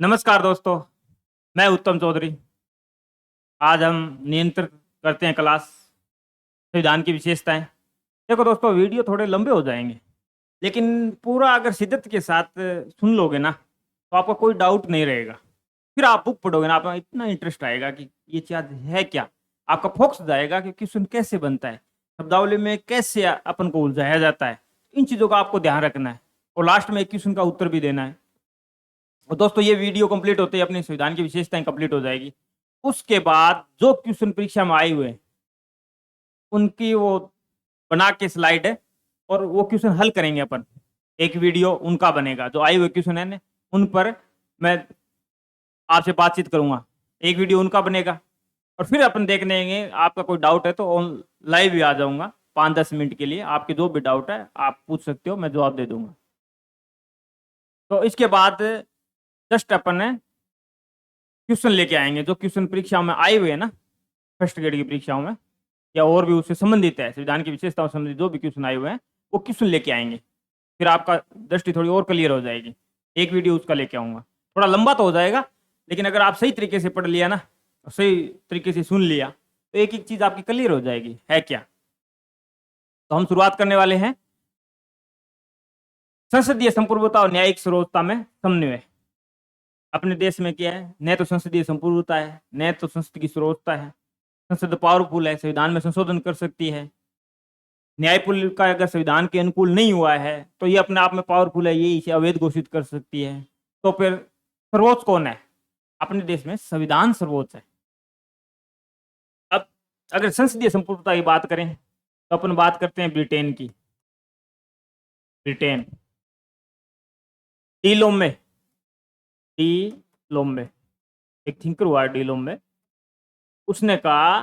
नमस्कार दोस्तों, मैं उत्तम चौधरी। आज हम नियंत्रित करते हैं क्लास संविधान की विशेषताएं। देखो दोस्तों, वीडियो थोड़े लंबे हो जाएंगे, लेकिन पूरा अगर शिद्दत के साथ सुन लोगे ना, तो आपका कोई डाउट नहीं रहेगा। फिर आप बुक पढ़ोगे ना, आपका इतना इंटरेस्ट आएगा कि ये चीज़ है क्या। आपका फोकस जाएगा कि क्वेश्चन कैसे बनता है, शब्दावली में कैसे अपन को उलझाया जाता है। इन चीज़ों का आपको ध्यान रखना है और लास्ट में एक क्वेश्चन का उत्तर भी देना है। और दोस्तों, ये वीडियो कंप्लीट होते ही अपनी संविधान की विशेषताएं कंप्लीट हो जाएगी। उसके बाद जो क्वेश्चन परीक्षा में आए हुए हैं उनकी वो बना के स्लाइड है और वो क्वेश्चन हल करेंगे अपन। एक वीडियो उनका बनेगा, जो आए हुए क्वेश्चन है उन पर मैं आपसे बातचीत करूंगा। एक वीडियो उनका बनेगा और फिर अपन देख लेंगे। आपका कोई डाउट है तो लाइव भी आ जाऊंगा 5-10 मिनट के लिए। आपके जो भी डाउट है आप पूछ सकते हो, मैं जवाब दे दूंगा। तो इसके बाद जस्ट अपन क्वेश्चन लेके आएंगे जो क्वेश्चन परीक्षाओं में आए हुए हैं ना, फर्स्ट ग्रेड की परीक्षाओं में, या और भी उससे संबंधित है, संविधान की विशेषताओं से संबंधित जो भी क्वेश्चन आए हुए हैं वो क्वेश्चन लेके आएंगे। फिर आपका दृष्टि थोड़ी और क्लियर हो जाएगी। एक वीडियो उसका लेके आऊंगा, थोड़ा लंबा तो हो जाएगा, लेकिन अगर आप सही तरीके से पढ़ लिया ना, सही तरीके से सुन लिया, तो एक एक चीज आपकी क्लियर हो जाएगी है क्या। तो हम शुरुआत करने वाले हैं संसदीय संप्रभुता और न्यायिक सर्वोच्चता में समन्वय। अपने देश में क्या है, न तो संसदीय संप्रभुता है, न तो संसद की सर्वोच्चता है। संसद पावरफुल है, संविधान में संशोधन कर सकती है। न्यायपालिका का अगर संविधान के अनुकूल नहीं हुआ है तो ये अपने आप में पावरफुल है, ये इसे अवैध घोषित कर सकती है। तो फिर सर्वोच्च कौन है? अपने देश में संविधान सर्वोच्च है। अब अगर संसदीय संप्रभुता की बात करें तो अपन बात करते हैं ब्रिटेन की। ब्रिटेन डी लोम्बे, डी लोम्बे एक थिंकर हुआ डी लोम्बे। उसने कहा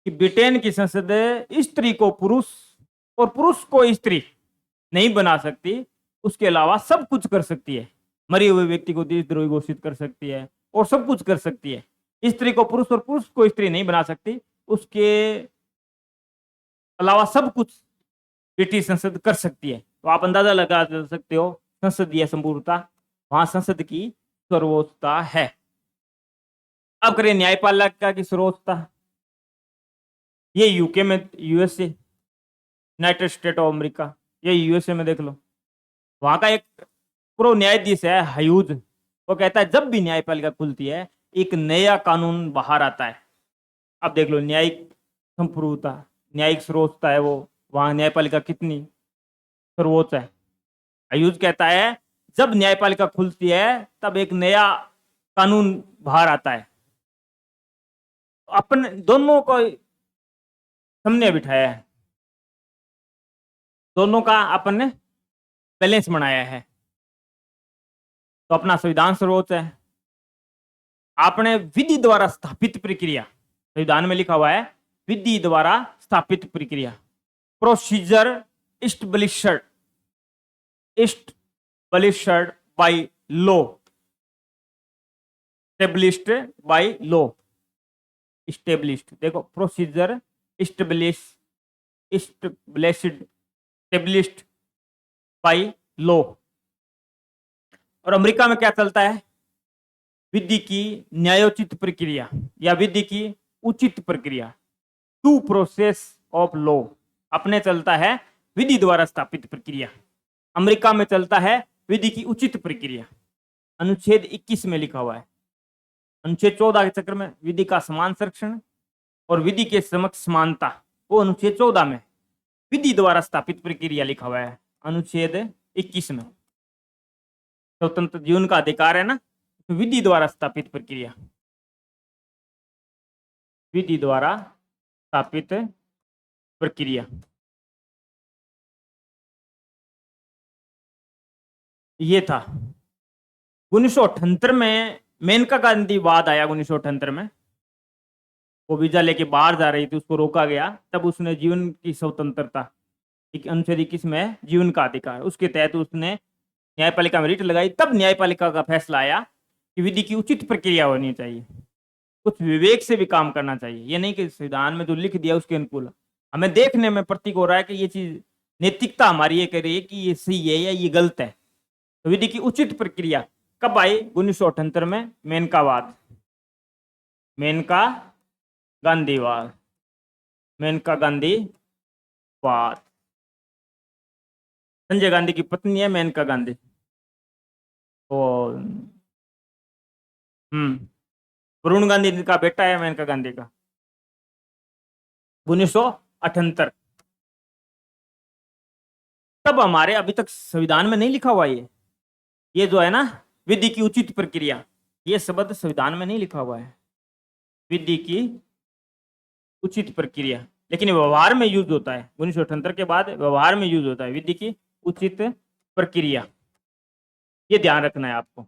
कि ब्रिटेन की संसद स्त्री को पुरुष और पुरुष को स्त्री नहीं बना सकती, उसके अलावा सब कुछ कर सकती है। मरे हुए व्यक्ति को देशद्रोही घोषित कर सकती है और सब कुछ कर सकती है। स्त्री को पुरुष और पुरुष को स्त्री नहीं बना सकती, उसके अलावा सब कुछ ब्रिटिश संसद कर सकती है। तो आप अंदाजा लगा सकते हो संसदीय संपूर्णता, वहां संसद की सर्वोच्चता है। अब करें न्यायपालिका की सर्वोच्चता। ये यूके में, USA, United state of America, ये यूएसए में देख लो। वहां का एक प्रो न्यायाधीश है हयूज, वो कहता है जब भी न्यायपालिका खुलती है एक नया कानून बाहर आता है। अब देख लो, न्यायिक संप्रभुता, न्यायिक सर्वोच्चता है वो, वहां न्यायपालिका कितनी सर्वोच्च है। हयूज कहता है जब न्यायपालिका खुलती है तब एक नया कानून बाहर आता है। अपन दोनों को हमने बिठाया है, दोनों का अपन ने बैलेंस बनाया है। तो अपना संविधान सर्वोच्च है। आपने विधि द्वारा स्थापित प्रक्रिया, संविधान में लिखा हुआ है विधि द्वारा स्थापित प्रक्रिया, procedure established by law, established by law, established, देखो प्रोसीजर एस्टैब्लिश्ड बाय लॉ। और अमेरिका में क्या चलता है? विधि की न्यायोचित प्रक्रिया या विधि की उचित प्रक्रिया, टू प्रोसेस ऑफ लॉ। अपने चलता है विधि द्वारा स्थापित प्रक्रिया, अमेरिका में चलता है विधि की उचित प्रक्रिया। अनुच्छेद 21 में लिखा हुआ है। अनुच्छेद 14 के चक्र में विधि का समान संरक्षण और विधि के समक्ष समानता, वो अनुच्छेद 14 में विधि द्वारा स्थापित प्रक्रिया लिखा हुआ है। अनुच्छेद 21 में स्वतंत्र जीवन का अधिकार है ना, तो विधि द्वारा स्थापित प्रक्रिया, विधि द्वारा स्थापित प्रक्रिया। ये था 1978 में मेनका गांधी वाद आया। 1978 में वो वीजा लेके बाहर जा रही थी, उसको रोका गया। तब उसने जीवन की स्वतंत्रता, अनुच्छेद 21 में जीवन का अधिकार, उसके तहत उसने न्यायपालिका में रिट लगाई। तब न्यायपालिका का फैसला आया कि विधि की उचित प्रक्रिया होनी चाहिए, कुछ विवेक से भी काम करना चाहिए। ये नहीं कि संविधान में जो लिख दिया उसके अनुकूल। हमें देखने में प्रतीक हो रहा है कि ये चीज नैतिकता हमारी ये कह रही है कि ये सही है या ये गलत है। तो विधि की उचित प्रक्रिया कब आई? 1978 में मेनकावाद, मेनका गांधीवाद, मेनका गांधीवाद। संजय गांधी की पत्नी है मेनका गांधी। और वरुण गांधी का बेटा है मेनका गांधी का। 1978। तब हमारे अभी तक संविधान में नहीं लिखा हुआ ये जो है ना, विधि की उचित प्रक्रिया, ये शब्द संविधान में नहीं लिखा हुआ है, विधि की उचित प्रक्रिया, लेकिन व्यवहार में यूज होता है। 1978 के बाद व्यवहार में यूज होता है विधि की उचित प्रक्रिया। ये ध्यान रखना है आपको।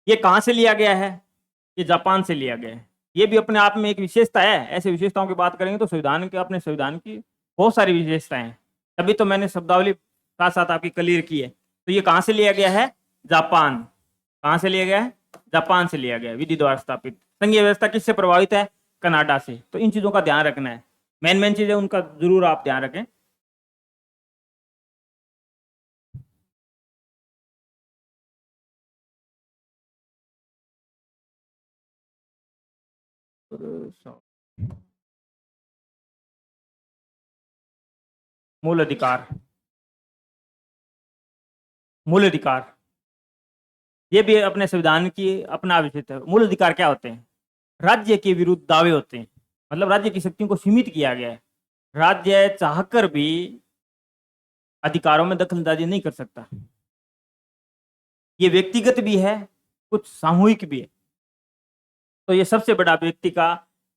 ये कहां से लिया गया है? ये जापान से लिया गया है। ये भी अपने आप में एक विशेषता है। ऐसे विशेषताओं की बात करेंगे तो संविधान के, अपने संविधान की बहुत सारी विशेषताएं हैं। तभी तो मैंने शब्दावली साथ साथ आपकी क्लियर की है। तो ये कहां से लिया गया है? जापान। कहां से लिया गया है? जापान से लिया गया है। विधि द्वारा स्थापित संघीय व्यवस्था किससे प्रभावित है? कनाडा से। तो इन चीजों का ध्यान रखना है। मेन मेन चीजें उनका जरूर आप ध्यान रखें। मूल अधिकार, मूल अधिकार ये भी अपने संविधान की अपना विषय है। मूल अधिकार क्या होते हैं? राज्य के विरुद्ध दावे होते हैं, मतलब राज्य की शक्तियों को सीमित किया गया है। राज्य चाहकर भी अधिकारों में दखलंदाजी नहीं कर सकता। ये व्यक्तिगत भी है, कुछ सामूहिक भी है। तो ये सबसे बड़ा व्यक्ति का,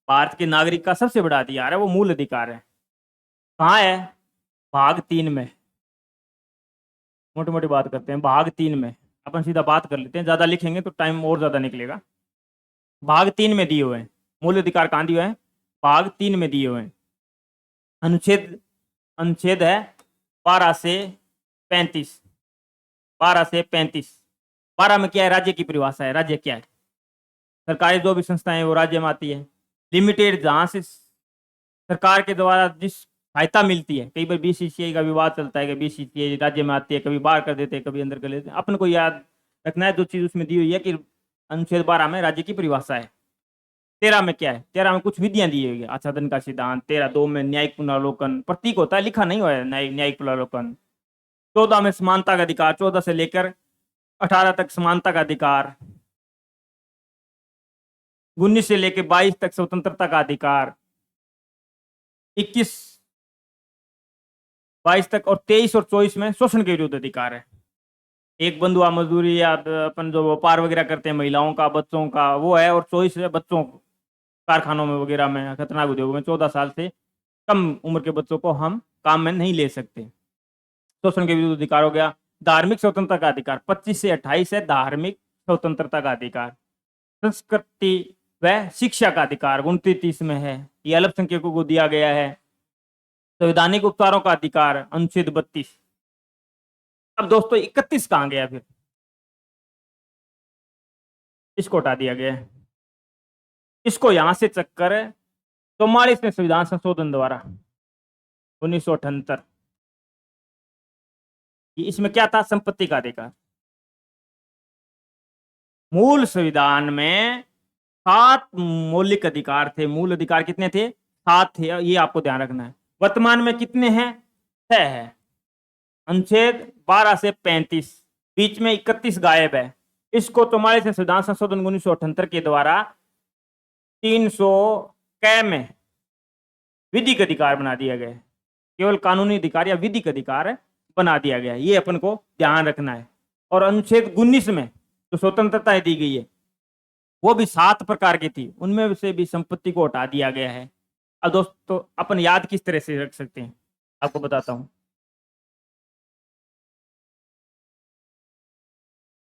भारत के नागरिक का सबसे बड़ा अधिकार है, वो मूल अधिकार है। कहाँ है? भाग 3 में। मोटी मोटी बात करते हैं भाग 3 में। अपन सीधा बात कर लेते हैं, ज्यादा लिखेंगे तो टाइम और ज्यादा निकलेगा। भाग 3 में दिए हुए हैं मूल अधिकार। कहाँ दिए हुए हैं? भाग 3 में दिए हुए हैं। अनुच्छेद अनुच्छेद है 12 से 35। 12 से 35। 12 में क्या है? राज्य की परिभाषा है। राज्य क्या है? सरकारी जो भी संस्थाएं हैं वो राज्य में आती है। लिमिटेड, जहां से सरकार के द्वारा जिस सहायता मिलती है। कई बार बीसीसीआई का विवाद चलता है कि बीसीसीआई राज्य में आती है, कभी बाहर कर देते हैं, कभी अंदर कर लेते हैं। अपन को याद रखना है जो चीज उसमें दी हुई है कि अनुच्छेद 12 में राज्य की परिभाषा है। 13 में क्या है? 13 में कुछ विधियां दी हुई है। आच्छादन का सिद्धांत। 13(2) में न्यायिक पुनरावलोकन, प्रतीक होता है, लिखा नहीं हुआ है न्यायिक पुनरावलोकन। 14 में समानता का अधिकार, 14 से लेकर 18 तक समानता का अधिकार। 19 से लेकर 22 तक स्वतंत्रता का अधिकार। 21, 22 तक और 23 और 24 में शोषण के विरुद्ध अधिकार है। एक बंधुआ मजदूरी या अपन जो व्यापार वगैरह करते हैं महिलाओं का, बच्चों का, वो है। और 24 है बच्चों, कारखानों में वगैरह में, खतरनाक उद्योगों में 14 साल से कम उम्र के बच्चों को हम काम में नहीं ले सकते। शोषण के विरुद्ध अधिकार हो गया। धार्मिक स्वतंत्रता का अधिकार 25 से 28 है। धार्मिक स्वतंत्रता का अधिकार। संस्कृति व शिक्षा का अधिकार 29 में है। ये अल्पसंख्यकों को दिया गया है। संवैधानिक उपचारों का अधिकार अनुच्छेद 32। अब दोस्तों 31 कहाँ गया? फिर इसको हटा दिया गया है। इसको यहां से चक्कर 44 में संविधान संशोधन द्वारा 1978। इसमें क्या था? संपत्ति का अधिकार। मूल संविधान में 7 मौलिक अधिकार थे। मूल अधिकार कितने थे? 7 थे। ये आपको ध्यान रखना है। वर्तमान में कितने हैं? 6 है। अनुच्छेद 12 से 35, बीच में 31 गायब है। इसको 44 में संविधान संशोधन 1978 के द्वारा 300 कै में विधिक अधिकार बना दिया गया है। केवल कानूनी अधिकार या विधिक अधिकार बना दिया गया है। ये अपन को ध्यान रखना है। और अनुच्छेद 19 में जो स्वतंत्रताएं दी गई है वो भी 7 प्रकार की थी, उनमें से भी संपत्ति को हटा दिया गया है। अब दोस्तों अपन याद किस तरह से रख सकते हैं, आपको बताता हूं।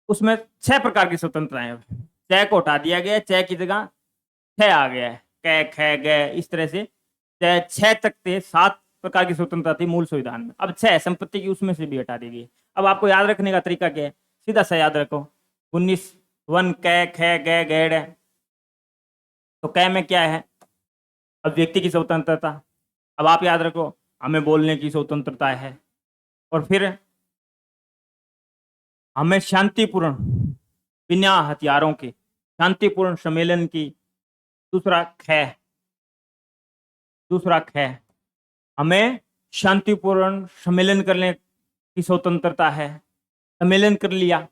उसमें 6 प्रकार की स्वतंत्रताएं हैं। च को हटा दिया गया है, च की जगह 6 आ गया है। कै, ख, ग, इस तरह से 6 तक थे। 7 प्रकार की स्वतंत्रता थी मूल संविधान में। अब 6 संपत्ति की उसमें से भी हटा दी गई। अब आपको याद रखने का तरीका क्या है? सीधा सा याद रखो। 19 वन, कै, ख, ग, गैड़। तो कै में क्या है? अब व्यक्ति की स्वतंत्रता। अब आप याद रखो, हमें बोलने की स्वतंत्रता है। और फिर हमें शांतिपूर्ण बिना हथियारों के शांतिपूर्ण सम्मेलन की। दूसरा ख, हमें शांतिपूर्ण सम्मेलन करने की स्वतंत्रता है। सम्मेलन कर लिया,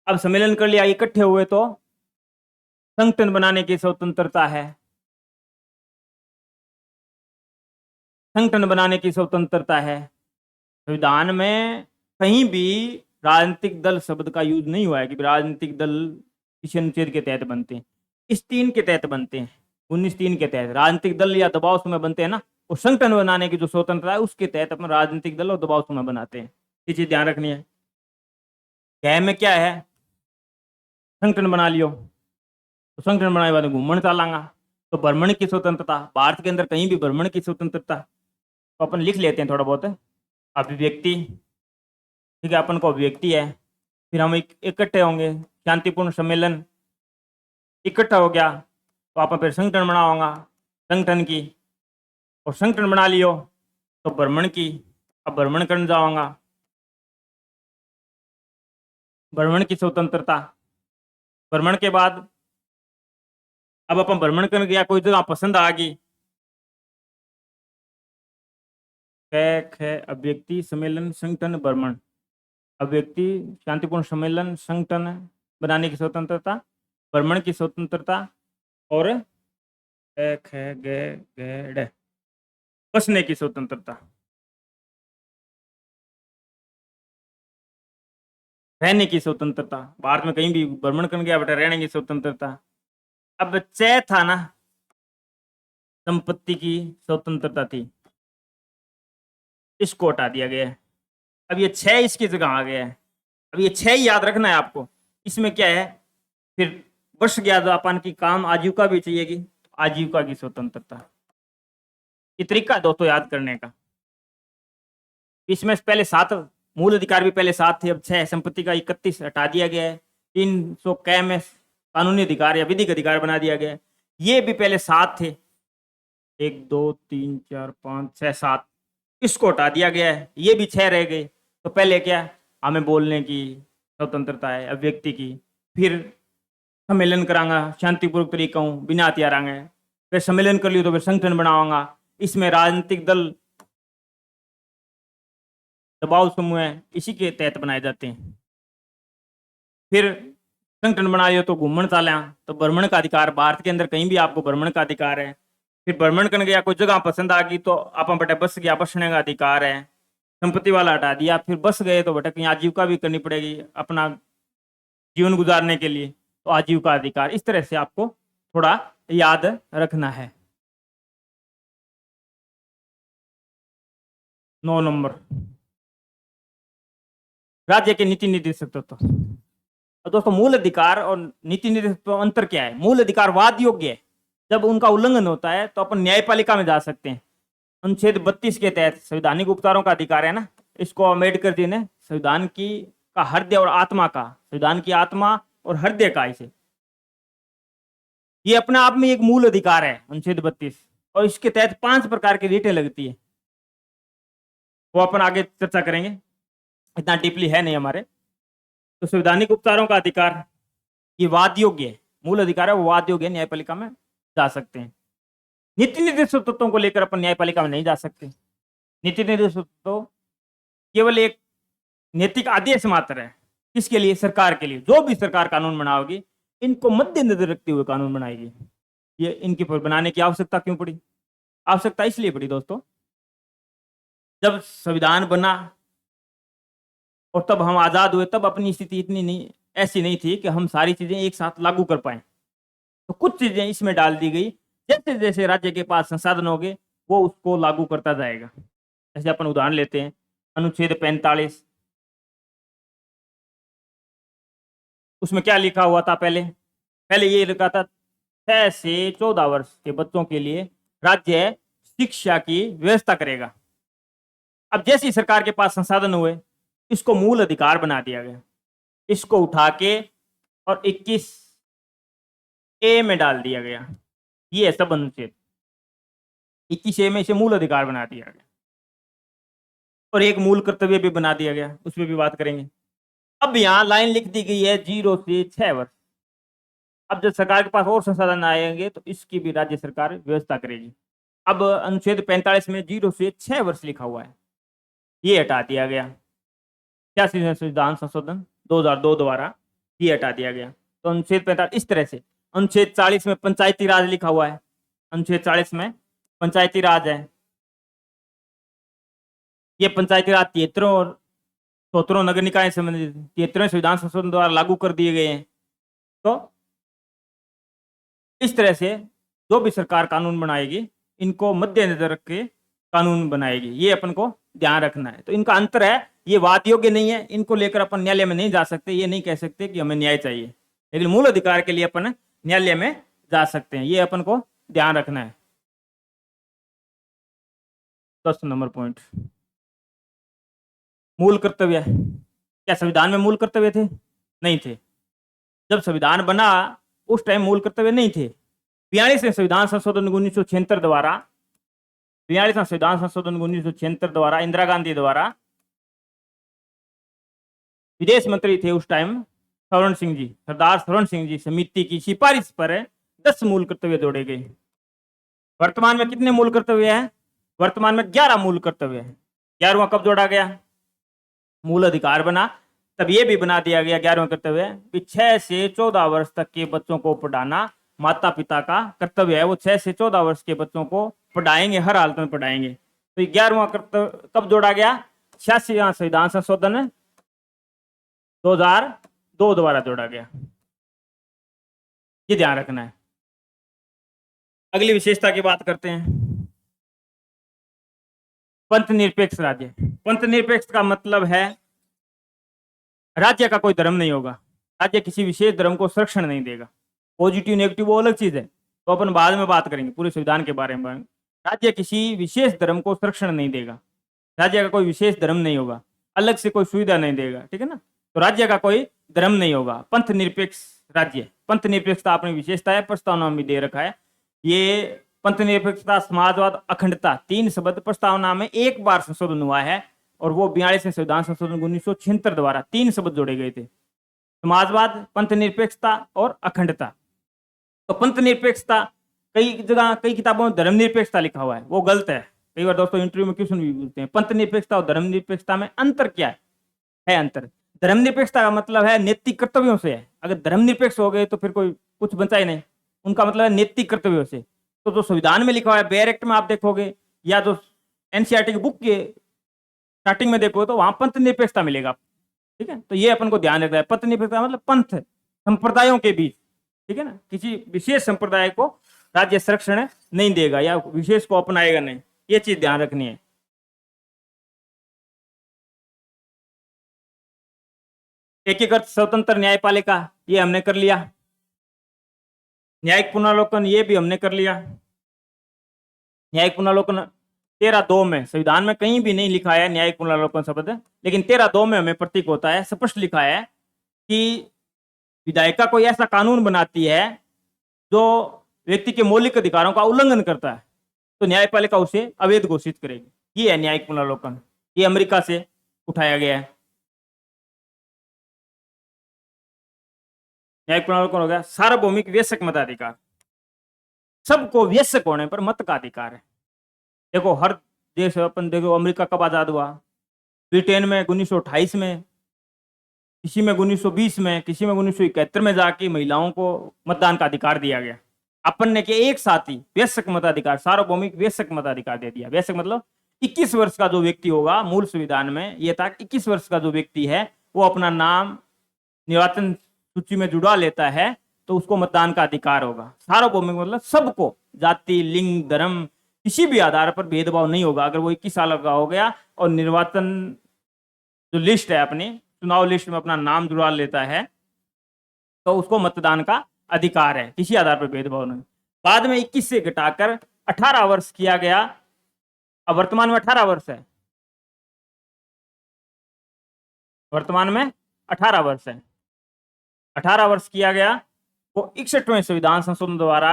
अब सम्मेलन कर लिया, इकट्ठे हुए तो संगठन बनाने की स्वतंत्रता है। संगठन बनाने की स्वतंत्रता है। संविधान में कहीं भी राजनीतिक दल शब्द का यूज नहीं हुआ है कि राजनीतिक दल किसी अनुच्छेद के तहत बनते हैं। इस 3 के तहत बनते हैं। 19(3) के तहत राजनीतिक दल या दबाव समूह बनते हैं ना, वो संगठन बनाने की जो स्वतंत्रता है उसके तहत अपन राजनीतिक दल और दबाव समूह बनाते हैं। ये चीज ध्यान रखनी है। गै में क्या है, संगठन बना लियो तो संगठन बनाने के बाद घूमन चलांगा, तो भ्रमण की स्वतंत्रता, भारत के अंदर कहीं भी भ्रमण की स्वतंत्रता। तो अपन लिख लेते हैं थोड़ा बहुत। अभिव्यक्ति, ठीक है, अपन को अभिव्यक्ति है। फिर हम इकट्ठे होंगे, शांतिपूर्ण सम्मेलन, इकट्ठा हो गया तो आप फिर संगठन बनाओगा, संगठन की, और संगठन बना लियो तो भ्रमण की। अब भ्रमण करने जाऊंगा, भ्रमण की स्वतंत्रता। भ्रमण के बाद अब अपन भ्रमण करने गया, कोई जगह पसंद आ गई, अभिव्यक्ति, सम्मेलन, संगठन, भ्रमण। अभिव्यक्ति, शांतिपूर्ण सम्मेलन, संगठन बनाने की स्वतंत्रता, भ्रमण की स्वतंत्रता, और बसने की स्वतंत्रता, रहने की स्वतंत्रता। भारत में कहीं भी भ्रमण करने गया बेटा, रहने की स्वतंत्रता। अब चय था ना, संपत्ति की स्वतंत्रता थी, इसको हटा दिया गया है। अब ये 6 इसकी जगह आ गया है। अब ये 6 ही याद रखना है आपको। इसमें क्या है, फिर वर्ष ज्ञापन की काम आजीविका भी चाहिएगी, आजीविका की स्वतंत्रता। ये तरीका है दोस्तों याद करने का। इसमें पहले 7 मूल अधिकार भी पहले 7 थे, अब 6, संपत्ति का 31 हटा दिया गया है। 300 कै में कानूनी अधिकार या विधिक अधिकार बना दिया गया है। ये भी पहले 7 थे, 1 2 3 4 5 6 7, इसको हटा दिया गया है, ये भी 6 रह गए। तो पहले क्या, हमें बोलने की स्वतंत्रता है, अभिव्यक्ति की। फिर सम्मेलन करांगा शांतिपूर्वक तरीका हूँ, बिना हथियार आंगे। फिर सम्मेलन कर लियो तो फिर संगठन बनाऊंगा, इसमें राजनीतिक दल, दबाव समूह है, इसी के तहत बनाए जाते हैं। फिर संगठन बना लियो तो घूमन चाला, तो भ्रमण का अधिकार, भारत के अंदर कहीं भी आपको भ्रमण का अधिकार है। फिर भ्रमण करने गया, कोई जगह पसंद आ गई तो आप बेटा बस गया, बसने का अधिकार है। संपत्ति वाला हटा दिया, फिर बस गए तो बेटा कहीं आजीविका भी करनी पड़ेगी अपना जीवन गुजारने के लिए, तो आजीविका अधिकार। इस तरह से आपको थोड़ा याद रखना है। 9 नंबर, राज्य के नीति निर्देशक तत्व। तो दोस्तों मूल अधिकार और नीति निर्देशक अंतर क्या है। मूल अधिकार वाद योग्य है, जब उनका उल्लंघन होता है तो अपन न्यायपालिका में जा सकते हैं। अनुच्छेद 32 के तहत संवैधानिक उपचारों का अधिकार है ना, इसको अम्बेडकर जी ने संविधान की का हृदय और आत्मा का, संविधान की आत्मा और हृदय का, इसे, ये अपने आप में एक मूल अधिकार है अनुच्छेद 32। और इसके तहत 5 प्रकार की रीटें लगती है, वो अपन आगे चर्चा करेंगे, इतना डीपली है नहीं हमारे। तो संवैधानिक उपचारों का अधिकार ये वाद योग्य है, मूल अधिकार है, वो वाद योग्य है, न्यायपालिका में जा सकते हैं। नीति निर्देशक तत्वों को लेकर अपन न्यायपालिका में नहीं जा सकते। नीति निर्देशक तत्व केवल एक नैतिक आदेश मात्र है, किसके लिए, सरकार के लिए। जो भी सरकार कानून बनाओगी, इनको मद्देनजर रखते हुए कानून बनाएगी। ये इनकी बनाने की आवश्यकता क्यों पड़ी, आवश्यकता इसलिए पड़ी दोस्तों, जब संविधान बना और तब हम आजाद हुए, तब अपनी स्थिति इतनी नहीं, ऐसी नहीं थी कि हम सारी चीजें एक साथ लागू कर पाए। तो कुछ चीजें इसमें डाल दी गई, जैसे जैसे राज्य के पास संसाधन होंगे वो उसको लागू करता जाएगा। जैसे अपन उदाहरण लेते हैं, अनुच्छेद 45, उसमें क्या लिखा हुआ था, पहले ये लिखा था 6 से 14 वर्ष के बच्चों के लिए राज्य शिक्षा की व्यवस्था करेगा। अब जैसी सरकार के पास संसाधन हुए, इसको मूल अधिकार बना दिया गया, इसको उठा के और 21A में डाल दिया गया। ये है सब अनुच्छेद, 21A में इसे मूल अधिकार बना दिया गया, और एक मूल कर्तव्य भी बना दिया गया, उसमें भी बात करेंगे। अब यहाँ लाइन लिख दी गई है 0 से 6 वर्ष। अब जब सरकार के पास और संसाधन आएंगे तो इसकी भी राज्य सरकार व्यवस्था करेगी। अब अनुच्छेद 45 में 0 से 6 वर्ष लिखा हुआ है, ये हटा दिया गया। 86वें संविधान संशोधन 2002 द्वारा ये हटा दिया गया। तो अनुच्छेद 45 इस तरह से। अनुच्छेद 40 में पंचायती राज लिखा हुआ है, अनुच्छेद 40 में पंचायती राज है। ये पंचायती राज 73 और 77 नगर निकाय से संबंधित 73वें संविधान संशोधन द्वारा लागू कर दिए गए हैं। तो इस तरह से जो भी सरकार कानून बनाएगी इनको मद्देनजर रख के कानून बनाएगी, ये अपन को ध्यान रखना है। तो इनका अंतर है, ये वाद योग्य नहीं है, इनको लेकर अपन न्यायालय में नहीं जा सकते, ये नहीं कह सकते कि हमें न्याय चाहिए, लेकिन मूल अधिकार के लिए अपन न्यायालय में जा सकते हैं, ये अपन को ध्यान रखना है। 10 नंबर पॉइंट, मूल कर्तव्य। क्या संविधान में मूल कर्तव्य थे? नहीं थे। जब संविधान बना उस टाइम मूल कर्तव्य नहीं थे। 42वें संविधान संशोधन 1976 द्वारा 42वां संविधान संशोधन 1976 द्वारा इंदिरा गांधी द्वारा, विदेश मंत्री थे उस टाइम सवर्ण सिंह जी, सरदार सवर्ण सिंह जी समिति की सिफारिश पर 10 मूल कर्तव्य जोड़े गए। वर्तमान में कितने मूल कर्तव्य हैं? वर्तमान में 11 मूल कर्तव्य है। 11वां कब जोड़ा गया? मूल अधिकार बना तब ये भी बना दिया गया 11वां कर्तव्य कि 6 से 14 वर्ष तक के बच्चों को पढ़ाना माता पिता का कर्तव्य है। वो 6 से 14 वर्ष के बच्चों को पढ़ाएंगे, हर हालत में पढ़ाएंगे। तो 11वां कर्तव्य कब जोड़ा गया? 86वां संविधान संशोधन 2002 द्वारा जोड़ा गया, ये ध्यान रखना है। अगली विशेषता की बात करते हैं, पंथ निरपेक्ष राज्य। पंथ निरपेक्ष का मतलब है राज्य का कोई धर्म नहीं होगा, राज्य किसी विशेष धर्म को संरक्षण नहीं देगा। पॉजिटिव नेगेटिव वो अलग चीज है, तो अपन बाद में बात करेंगे पूरे संविधान के बारे में। राज्य किसी विशेष धर्म को संरक्षण नहीं देगा, राज्य का कोई विशेष धर्म नहीं होगा, अलग से कोई सुविधा नहीं देगा, ठीक है ना। तो राज्य का कोई धर्म नहीं होगा, पंथ निरपेक्ष राज्य। पंथ निरपेक्षता अपनी विशेषता है, प्रस्तावना में दे रखा है। ये पंथ निरपेक्षता, समाजवाद, अखंडता, 3 शब्द प्रस्तावना में एक बार संशोधन हुआ है, और वो 42वें संविधान संशोधन 1976 द्वारा 3 शब्द जोड़े गए थे, समाजवाद, पंथ निरपेक्षता और अखंडता। तो पंथ निरपेक्षता कई जगह कई किताबों में धर्म निरपेक्षता लिखा हुआ है, वो गलत है। कई बार दोस्तों इंटरव्यू में क्वेश्चन भी पूछते हैं पंथ निरपेक्षता और धर्म निरपेक्षता में अंतर क्या है अंतर। धर्म निरपेक्षता का मतलब है नैतिक कर्तव्यों से है। अगर धर्म निरपेक्ष हो गए तो फिर कोई कुछ बचा ही नहीं, उनका मतलब है नैतिक कर्तव्यों से। तो जो संविधान में लिखा हुआ है, बेयर एक्ट में आप देखोगे, या जो एनसीईआरटी की बुक के स्टार्टिंग में देखो तो वहां पंथ निरपेक्षता मिलेगा, ठीक है। तो ये अपन को ध्यान रखना है, पंथ निरपेक्षता मतलब पंथ संप्रदायों के बीच, ठीक है ना, किसी विशेष संप्रदाय को राज्य संरक्षण नहीं देगा या विशेष को अपनाएगा नहीं, ये चीज ध्यान रखनी है। एकीकृत स्वतंत्र न्यायपालिका, ये हमने कर लिया। न्यायिक पुनर्लोकन, ये भी हमने कर लिया। न्यायिक पुनर्लोकन 13(2) में, संविधान में कहीं भी नहीं लिखा है न्यायिक पुनर्लोकन शब्द, लेकिन 13(2) में हमें प्रतीक होता है, स्पष्ट लिखा है कि विधायिका कोई ऐसा कानून बनाती है जो व्यक्ति के मौलिक अधिकारों का उल्लंघन करता है, तो न्यायपालिका उसे अवैध घोषित करेगी। ये है न्यायिक पुनर्लोकन, ये अमेरिका से उठाया गया है। न्यायिक पुनर्लोकन हो गया। सार्वभौमिक वयस्क मताधिकार, सबको वयस्क होने पर मत का अधिकार है। देखो हर देश, अपन देखो अमेरिका कब आजाद हुआ, ब्रिटेन में 1928 में, किसी में 1920 में, किसी में 1971 में जाके महिलाओं को मतदान का अधिकार दिया गया। अपन ने के एक साथ ही वयस्क मताधिकार, सार्वभौमिक वयस्क मताधिकार दे दिया। वयस्क मतलब 21 वर्ष का जो व्यक्ति होगा, मूल संविधान में यह था 21 वर्ष का जो व्यक्ति है वो अपना नाम निर्वाचन सूची में जुड़वा लेता है तो उसको मतदान का अधिकार होगा। सार्वभौमिक मतलब सबको, जाति, लिंग, धर्म, किसी भी आधार पर भेदभाव नहीं होगा। अगर वो 21 साल का हो गया और निर्वाचन जो लिस्ट है, अपनी चुनाव लिस्ट में अपना नाम जुड़वा लेता है तो उसको मतदान का अधिकार है, किसी आधार पर भेदभाव नहीं। बाद में 21 से घटाकर 18 वर्ष किया गया, अब वर्तमान में 18 वर्ष है, वर्तमान में 18 वर्ष है। 18 वर्ष किया गया वो 61वें संविधान संशोधन द्वारा,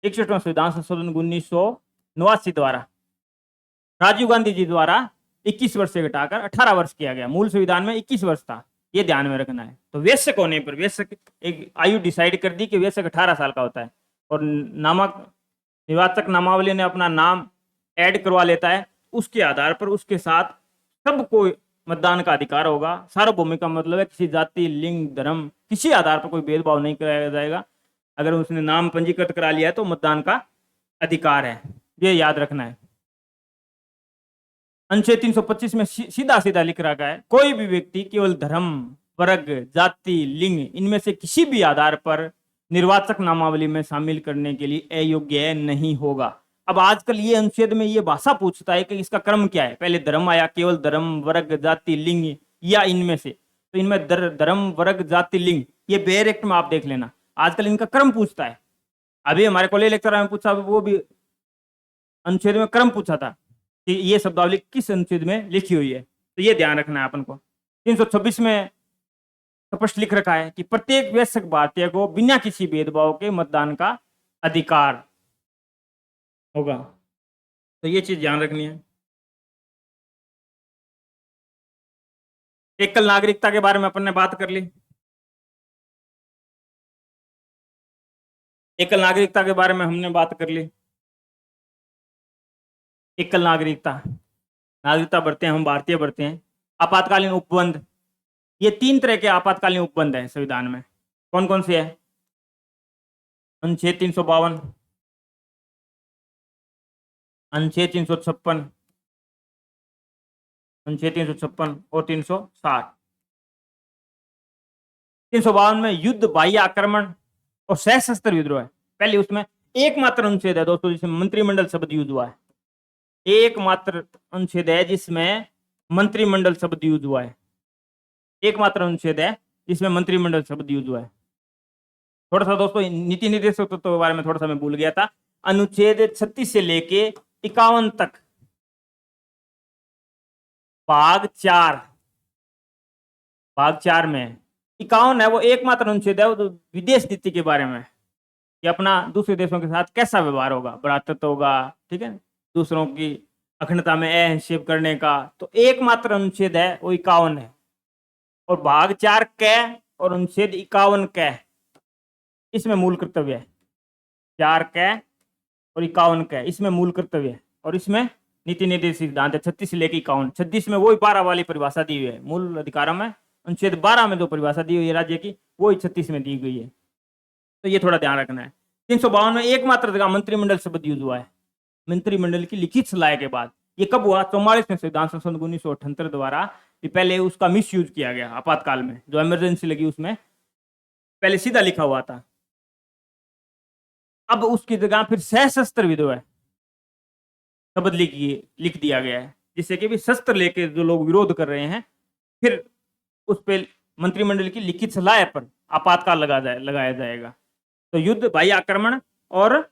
61वें संविधान संशोधन 1989 द्वारा, राजीव गांधी जी द्वारा 21 वर्ष से घटाकर 18 वर्ष किया गया। मूल संविधान में 21 वर्ष था, ये ध्यान में रखना है। तो वयस्क होने पर, वयस्क एक आयु डिसाइड कर दी कि वयस्क 18 साल का होता है, और नामक निर्वाचक नामावली ने अपना नाम ऐड करवा लेता है, उसके आधार पर उसके साथ सबको मतदान का अधिकार होगा। सार्वभौमिक का मतलब है किसी जाति, लिंग, धर्म, किसी आधार पर कोई भेदभाव नहीं कराया जाएगा। अगर उसने नाम पंजीकृत करा लिया है तो मतदान का अधिकार है, ये याद रखना है। अनुच्छेद 325 में सीधा सीधा लिख रखा है, कोई भी व्यक्ति केवल धर्म, वर्ग, जाति, लिंग इनमें से किसी भी आधार पर निर्वाचक नामावली में शामिल करने के लिए अयोग्य नहीं होगा। अब आजकल ये अनुच्छेद में ये भाषा पूछता है कि इसका क्रम क्या है, पहले धर्म आया, केवल धर्म, वर्ग, जाति, लिंग, या इनमें से। तो इनमें धर्म, वर्ग, जाति, लिंग, ये बेयर एक्ट में आप देख लेना, आजकल इनका क्रम पूछता है। अभी हमारे कॉलेज लेक्चर में पूछा, वो भी अनुच्छेद में क्रम पूछा था कि ये शब्दावली किस अनुच्छेद में लिखी हुई है, तो ये ध्यान रखना है अपन को। 326 में स्पष्ट लिख रखा है कि प्रत्येक वयस्क भारतीय को बिना किसी भेदभाव के मतदान का अधिकार होगा, तो ये चीज ध्यान रखनी है। एकल नागरिकता के बारे में अपन ने बात कर ली। एकल नागरिकता के बारे में हमने बात कर ली। एकल नागरिकता, नागरिकता बढ़ते हैं, हम भारतीय बढ़ते हैं। आपातकालीन उपबंध, ये 3 तरह के आपातकालीन उपबंध है संविधान में। कौन कौन से है? अनुच्छेद 352, अनुच्छेद 356, अनुच्छेद 356 और 360। 352 में युद्ध, बाह्य आक्रमण और सशस्त्र विद्रोह है। पहले उसमें एकमात्र अनुच्छेद है दोस्तों जिसमें मंत्रिमंडल शब्द यूज हुआ है, एकमात्र अनुच्छेद है जिसमें मंत्रिमंडल शब्द यूज हुआ है, एकमात्र अनुच्छेद है जिसमें मंत्रिमंडल शब्द यूज हुआ है। थोड़ा सा दोस्तों नीति निर्देशक तत्व के बारे में थोड़ा सा मैं भूल गया था। अनुच्छेद 36 से लेके 51 तक भाग 4 में 51 है, वो एकमात्र अनुच्छेद है, वो विदेश नीति के बारे में कि अपना दूसरे देशों के साथ कैसा व्यवहार होगा, भ्रातृत्व होगा, ठीक है, दूसरों की अखंडता में हस्तक्षेप करने का। तो एकमात्र अनुच्छेद है वो 51 है, और भाग 4 कै और अनुच्छेद 51 कै, इसमें मूल कर्तव्य है। 4 कै और 51 कै, इसमें मूल कर्तव्य है, और इसमें नीति निर्देश सिद्धांत है 36 से लेकर 51। 36 में वही 12 वाली परिभाषा दी हुई है मूल अधिकारों में, अनुच्छेद 12 में जो परिभाषा दी हुई है राज्य की, वही 36 में दी गई है, तो ये थोड़ा ध्यान रखना है। 352 में एकमात्र जगह मंत्रिमंडल शब्द यूज हुआ है, मंत्रिमंडल की लिखित सलाह के बाद। ये कब हुआ? 44वें संविधान संशोधन 1978 द्वारा। पहले उसका मिस यूज किया गया आपातकाल में, जो इमरजेंसी लगी उसमें पहले सीधा लिखा हुआ था, अब उसकी जगह फिर सशस्त्र विद्रोह शब्द लिख दिया गया है, जिससे कि भी शस्त्र लेके जो लोग विरोध कर रहे हैं, फिर उस पर मंत्रिमंडल की लिखित सलाह पर आपातकाल लगाया जाएगा। तो युद्ध, बाह्य आक्रमण और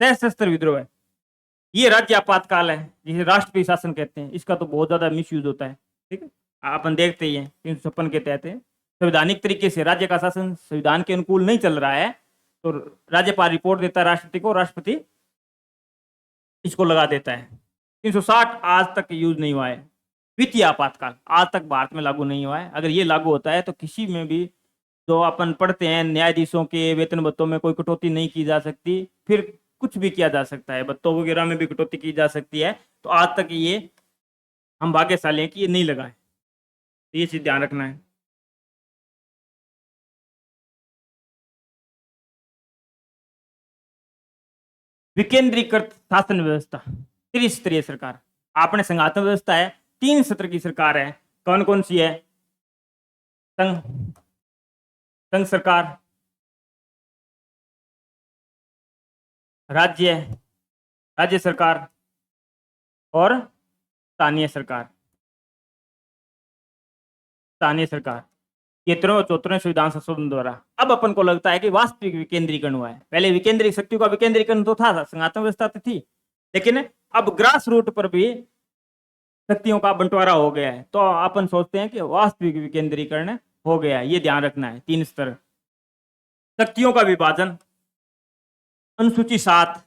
सशस्त्र विद्रोह, ये राज्य आपातकाल है जिसे राष्ट्रपति शासन कहते हैं। इसका तो बहुत ज्यादा मिस यूज होता है, ठीक है, अपन देखते ही हैं। 356 के तहत संवैधानिक तरीके से राज्य का शासन संविधान के अनुकूल नहीं चल रहा है, तो राज्यपाल रिपोर्ट देता है राष्ट्रपति को, राष्ट्रपति इसको लगा देता है। 360 आज तक यूज नहीं हुआ है। वित्तीय आपातकाल आज तक भारत में लागू नहीं हुआ है। अगर ये लागू होता है तो किसी में भी, जो अपन पढ़ते हैं, न्यायाधीशों के वेतन भत्तों में कोई कटौती नहीं की जा सकती, फिर कुछ भी किया जा सकता है, भत्तों वगैरह में भी कटौती की जा सकती है। तो आज तक ये हम भाग्यशाली हैं कि ये नहीं लगा है, तो ये चीज ध्यान रखना है। विकेंद्रीकृत शासन व्यवस्था, त्रिस्तरीय सरकार, आपने संघात्मक व्यवस्था है, 3 सत्र की सरकार है। कौन कौन सी है? संघ सरकार, राज्य सरकार और स्थानीय सरकार। ये 73वें संविधान संशोधन द्वारा। अब अपन को लगता है कि वास्तविक विकेंद्रीकरण हुआ है। पहले विकेंद्रीय शक्तियों का विकेंद्रीकरण तो था, संघात्मक व्यवस्था तो थी, लेकिन अब ग्रास रूट पर भी शक्तियों का बंटवारा हो गया है, तो अपन सोचते हैं कि वास्तविक विकेंद्रीकरण हो गया है। ये ध्यान रखना है। 3 स्तर शक्तियों का विभाजन। अनुसूची 7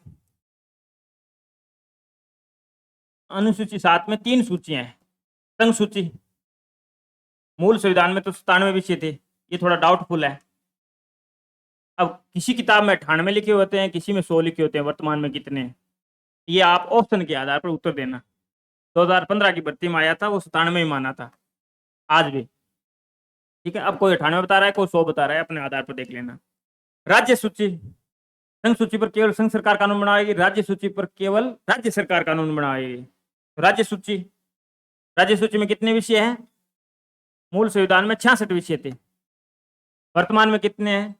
में 3 सूचियां हैं। संघ सूची, मूल संविधान में तो 97 विषय थे, ये थोड़ा डाउटफुल है। अब किसी किताब में 98 लिखे होते हैं, किसी में 100 लिखे होते हैं, वर्तमान में कितने हैं? ये आप ऑप्शन के आधार पर उत्तर देना। 2015 की भर्ती में आया था, वो 97 ही माना था आज भी। ठीक है, अब कोई 98 बता रहा है, कोई 100 बता रहा है, अपने आधार पर देख लेना। राज्य सूची, संघ सूची पर केवल संघ सरकार कानून बनाएगी, राज्य सूची पर केवल राज्य सरकार कानून बनाएगी। राज्य सूची में कितने विषय हैं? मूल संविधान में 66 विषय थे, वर्तमान में कितने हैं?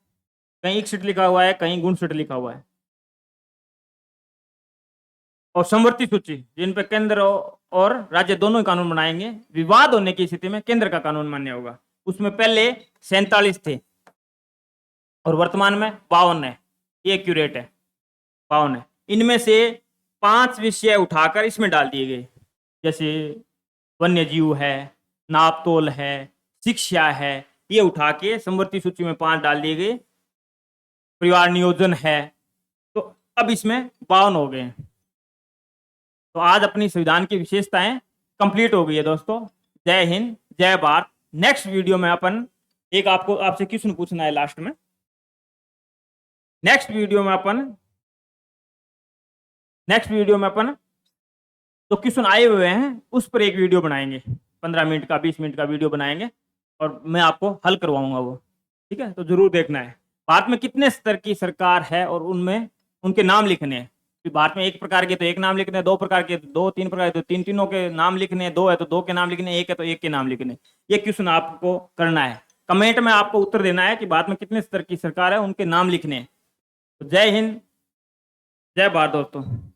कहीं 61 लिखा हुआ है, कहीं 59 लिखा हुआ है। और समवर्ती सूची, जिन पे केंद्र और राज्य दोनों ही कानून बनाएंगे, विवाद होने की स्थिति में केंद्र का कानून मान्य होगा। उसमें पहले 47 थे और वर्तमान में 52 है, ये एक्यूरेट है, 52 है। इनमें से 5 विषय उठाकर इसमें डाल दिए गए, जैसे वन्य जीव है, नापतोल है, शिक्षा है, ये उठा के समवर्ती सूची में 5 डाल दिए गए। परिवार नियोजन है, तो अब इसमें 52 हो गए हैं। तो आज अपनी संविधान की विशेषताएं कंप्लीट हो गई है दोस्तों। जय हिंद, जय भारत। नेक्स्ट वीडियो में अपन एक आपसे क्वेश्चन पूछना है लास्ट में। नेक्स्ट वीडियो में अपन जो क्वेश्चन आए हुए हैं उस पर एक वीडियो बनाएंगे, 15 मिनट का, 20 मिनट का वीडियो बनाएंगे और मैं आपको हल करवाऊंगा वो। ठीक है, तो जरूर देखना है। भारत में कितने स्तर की सरकार है और उनमें उनके नाम लिखने हैं। भारत में एक प्रकार के तो एक नाम लिखने हैं, 2 प्रकार के 2, 3 प्रकार के तो तीनों के नाम लिखने हैं, 2 है तो 2 के नाम लिखने, 1 है तो 1 के नाम लिखने। ये क्वेश्चन आपको करना है, कमेंट में आपको उत्तर देना है कि भारत में कितने स्तर की सरकार है, उनके नाम लिखने हैं। तो जय हिंद, जय भारत दोस्तों।